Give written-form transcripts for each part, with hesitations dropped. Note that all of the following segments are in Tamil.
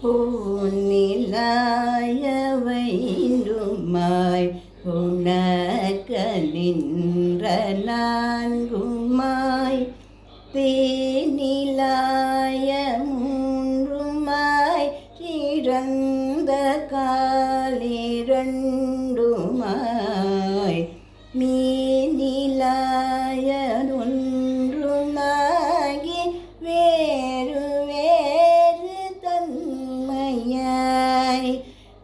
பூநிலாய வைந்துமாய் உனக்க நின்ற நான்குமாய் தேனிலாய மூன்றுமாய் சிறந்த காலிரண்டுமாய் மீனிலாய ஒன்றுமாகி வேறு வேறு தன்மையாய்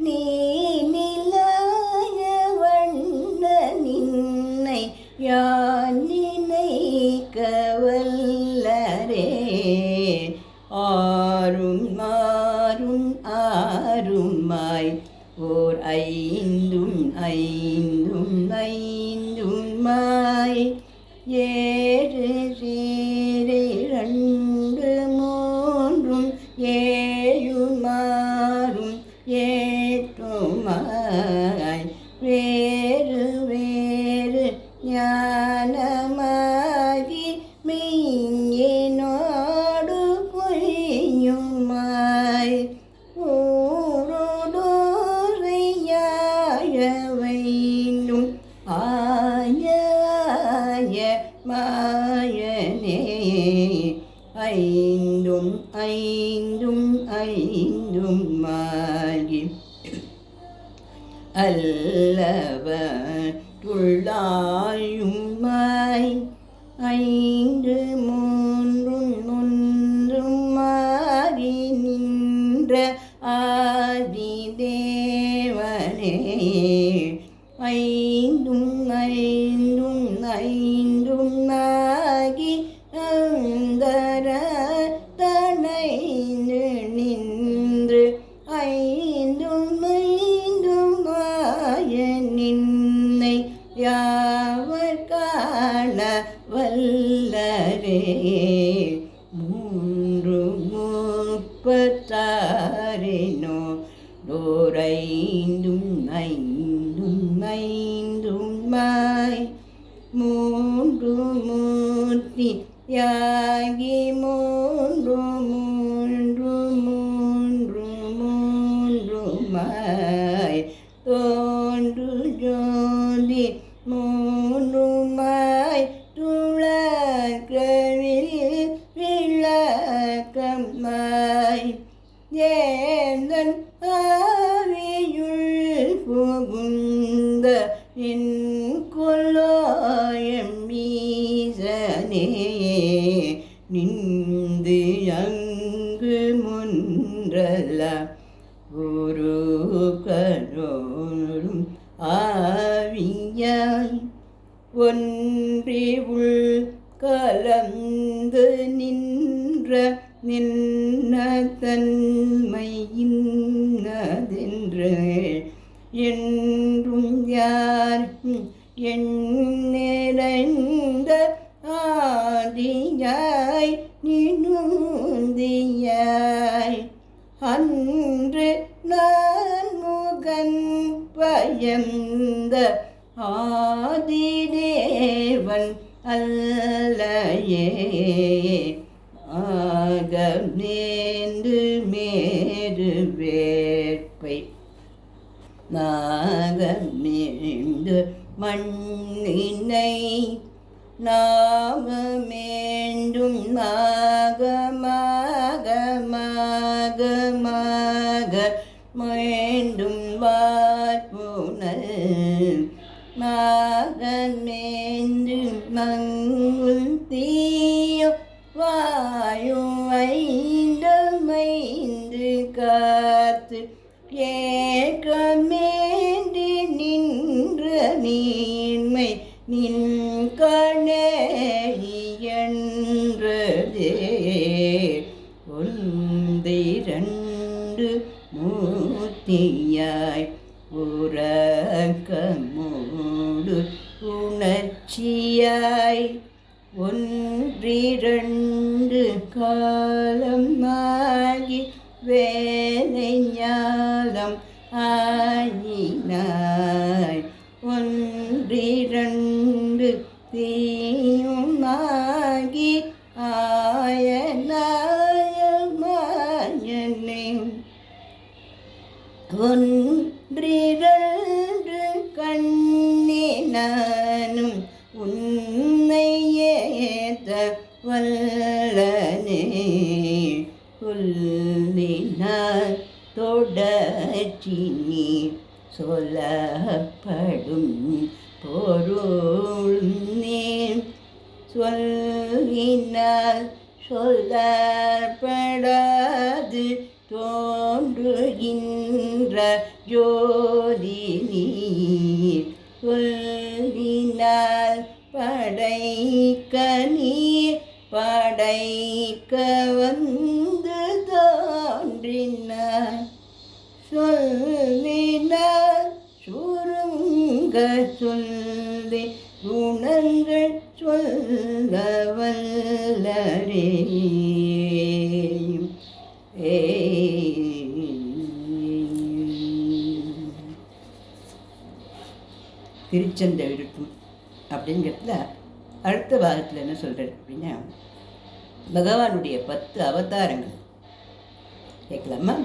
நீனிலாய வண்ண நின்னை யான் நினைக்க வல்லரே. ஆறும் மாறும் ஆறுமாய் ஓர் ஐந்தும் ஐந்தும் ஐந்துமாய் ஏழு சீரிரண்டு மூன்றும் ஏழுமாறும் ஏற்றுமாய் வேறு வேறு ஞானமாகி மெய்யினோடு பொய்யுமாய் ஊருடோரையாய வைந்தும் ஆய மாயனே. ஐந்தும் ஐந்தும் ஐந்துமாகி அல்லவற்றுள்ளாயுமாய் ஐந்து மூன்றும் ஒன்றும் மாறி நின்ற ஆதிதேவனே. ஐந்தும் ஐந்தும் ஐந்தும் ஆகி அந்தர தனைந்து நின்று ஐந்தும் ஐந்தும் ஆய நின்னை யாவர் காண வல்லரே. மூன்று முப்பத்தாறினோ டோரைந்தும் ஐந்தும் ஐந்துமாய் மூன்று மூர்த்தி யாகி மூன்று மூன்று மூன்று மூன்றுமாய் தோன்று ஜோதி மூன்றுமாய் துளக்கவில் விளக்கமாய் ஏந்தன் ஆவியுள் புகுந்த என் கொல்லோயம் மீசனே. நின்று அங்கு முன்றல்ல ஒரு கரோரும் ஆவியாய் ஒன்றி உள் கலந்து நின்ற நின்ன தன்மையின்னதென்று என்றும் யார் என் நிறைந்த ஆதியாய் நினுந்தியாய் அன்று நான் முகன் பயந்த ஆதிதேவன் அல்லையே. ஆக நேர்ந்து மேறு வேட்பை நாகமேந்து மண்ணினை நாமமேண்டும் நாகமாக மாக மீண்டும் வார்ப்புணல் நாகமேந்து மங்குள் தீயோ வாயும் ஐந்து காத்து ஏக்கமேந்தி நின்ற நீண்மை நின் கணேயன்றதே. ஒன்றிரண்டு மூர்த்தியாய் உறக்கமோடு உணர்ச்சியாய் ஒன்றிரண்டு காலமாகி வேலை ஞாலம் ஆயினாய் ஒன்றிரண்டு தீயுமாகி ஆயனாய மாயனே. ஒன்றிரண்டு கண்ணினானும் உன்னை ஏத்த வல்லனே சொல்லினால் தொடர்ச்சி நீ சொல்லப்படும் பொருள் நீ சொல்லினால் சொல்லப்படாது தோன்றுகின்ற ஜோதி நீர் சொல்லினால் படைக்க நீர் படைக்க வந்து தோன்றினார் சொல்லினார் சுருங்க சொல்லி குணங்கள் சொல்ல வல்லரே. திருச்சந்த விருட்டம் அப்படிங்கிறதுல அடுத்த பாகத்தில் என்ன சொல்கிறது அப்படின்னா, பகவானுடைய 10 அவதாரங்கள் கேட்கலாமா?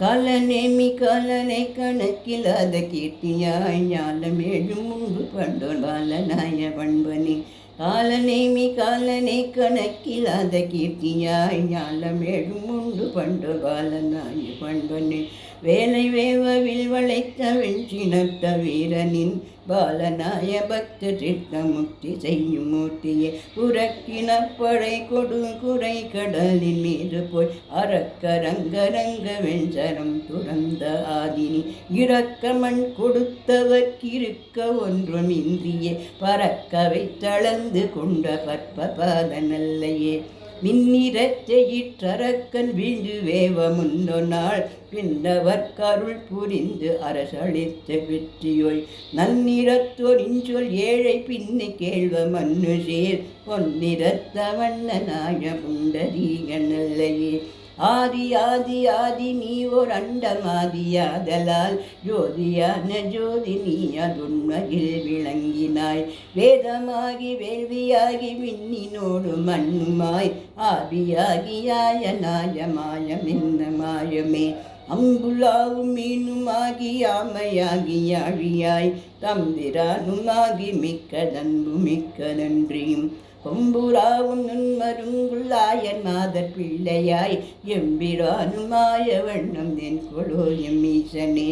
காலநேமி காலனை கணக்கில்லாத கீர்த்தியாய் ஞானமேழும் முன்பு பண்டோன் பாலனாய பண்பனே. காலநேமி காலனை கணக்கில்லாத கீர்த்தியாய் ஞானமேழும் முன்பு பண்டோன் பாலனாய பண்பனே. வேலை வேவவில் வளைத்த வெஞ்சினத்த வீரனின் பாலனாய பக்த சித்த முக்தி செய்யும் மூர்த்தியே. உறக்கின படை கொடு குறை கடலின் மீது போய் அரக்கரங்கரங்க வெஞ்சரம் துறந்த ஆதினி. இறக்க மண் கொடுத்தவர்க்கிருக்க ஒன்றும் இந்தியே பறக்க வைத்தளந்து கொண்ட பற்ப பாத நல்லையே. மின்னிறச்செயிற்றரக்கன் வீழ்ந்து வேவ முன்னோ நாள் பின்னவர் கருள் புரிந்து அரசளித்த வெற்றியோய். நன்னிறத்தோர் இன்சொல் ஏழை பின்னை கேள்வ மண்ணு சேர் பொன்னிறத்த வண்ணனாய புண்டரீக நல்லையே. ஆதி ஆதி ஆதி நீ ஓர் அண்டமாதியாதலால் ஜோதியான ஜோதி நீ அதுண்மையில் விளங்கினாய். வேதமாகி வேள்வியாகி விண்ணினோடு மண்ணுமாய் ஆவியாகியாய நாயமாயம் என்ன மாயமே. அம்புலாவும் மீனுமாகி ஆமையாகி யாழியாய் தம்பிரானுமாகி மிக்க தன்பு மிக்க நன்றியும். கொம்புராவும் நுண்மருங்குள்ளாயன் மாதர் பிள்ளையாய் எம்பிரானுமாய வண்ணம் என் கொலோ எம்மீசனே.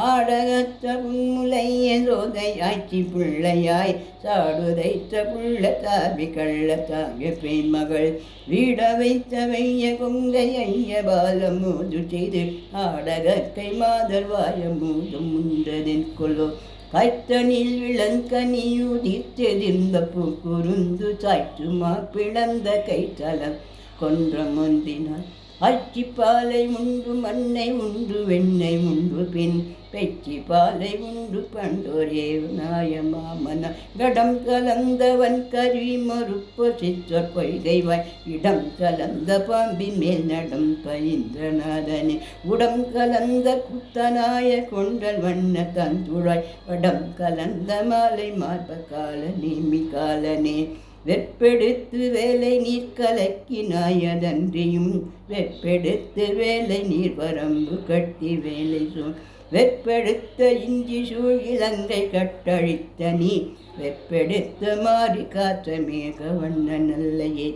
ஆடகத்த புன்முலைய சோதை ஆட்சி பிள்ளையாய் சாடுதைத்த புள்ள தாவி கள்ள தாய பெண்மகள். வீட வைத்த வைய கொங்கை ஐய பாலம் மூது செய்து ஆடகத்தை மாதர் வாய மூதும் முன்றதென் கொலோ. கைத்தனில் விளங்கனியுதித்தெதிர்ந்த பூக்குருந்து சாய்த்துமா பிளந்த கைத்தலம் கொன்ற முந்தினார். அச்சி பாலை உண்டு மண்ணை உண்டு வெண்ணெய் உண்டு பின் பெச்சி பாலை உண்டு பண்டோரே நாயமாமன. கடம் கலந்தவன் கருவி மறுப்ப சிற்ற பொய்கைவாய் இடம் கலந்த பாம்பின் மேல் நடம் பயின்றநாதனே. உடம் கலந்த குத்தனாய கொண்டல் வண்ண தந்துழாய் வடம் கலந்த மாலை மார்ப கால நேமி காலனே. வெற்பெடுத்து வேலை நீர் கலக்கினாயதன்றியும் வெற்பெடுத்து வேலை நீர் வரம்பு கட்டி வேலை சூழ். வெற்பெடுத்த இஞ்சி சூழ் இலங்கை கட்டழித்த நீ வெற்பெடுத்த மாறி காற்ற மேக வண்ண நல்லையே.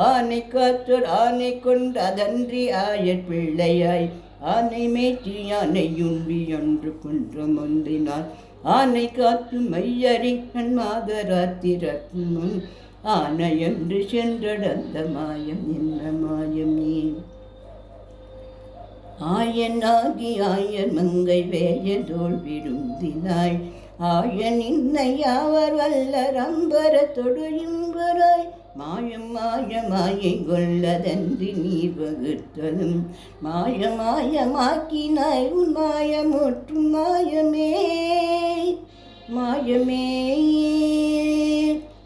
ஆனை காற்றோர் ஆனை கொண்டு அதன்றி ஆயர் பிள்ளையாய் ஆனை மேற்றி யானை யுண்டி ஒன்று குன்றம் ஒன்றினார். ஆனை காற்று மையறி கண் மாதராத்திரக்கும் முன் ஆனையன்று சென்றடந்த மாயம் என்ன மாயமே. ஆயனாகி ஆயர் மங்கை வேயதோள் விருந்தினாய் ஆயன் இன்னை யாவர் வல்லர் அம்பர தொடு இம்பராய். மாயம் மாயமாயை கொள்ளதன்றி நீர் வகுத்தலும் மாயமாயமாக்கினாய் உன் மாயமொற்றும் மாயமே மாயமே.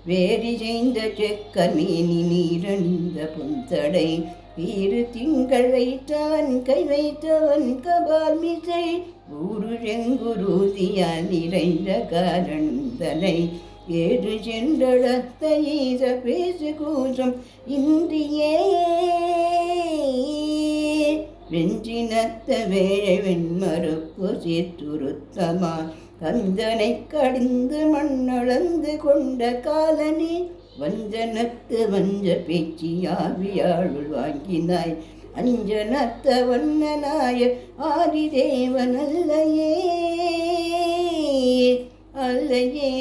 வேரி செய்த செக்கமேனி நீரணிந்த புந்தடை வீறு திங்கள் வைத்தவன் கை வைத்தவன் கபால் மிசை ஊரு செங்குருதியால் நிறைந்த காரணந்தனை ஏறு சென்றடத்த ஈர பேசு கூசம் இன்றியே. வெஞ்சினத்த வேழை வெண்மறுப்பு சீர்துருத்தமான் கந்தனை கடிந்து மண்ணளந்து கொண்ட காலனே வஞ்சனத்து வஞ்ச பேச்சியாவியாளுள் வாங்கினாய் அஞ்சனத்த வண்ணனாய ஆதிதேவன் அல்லையே அல்லையே.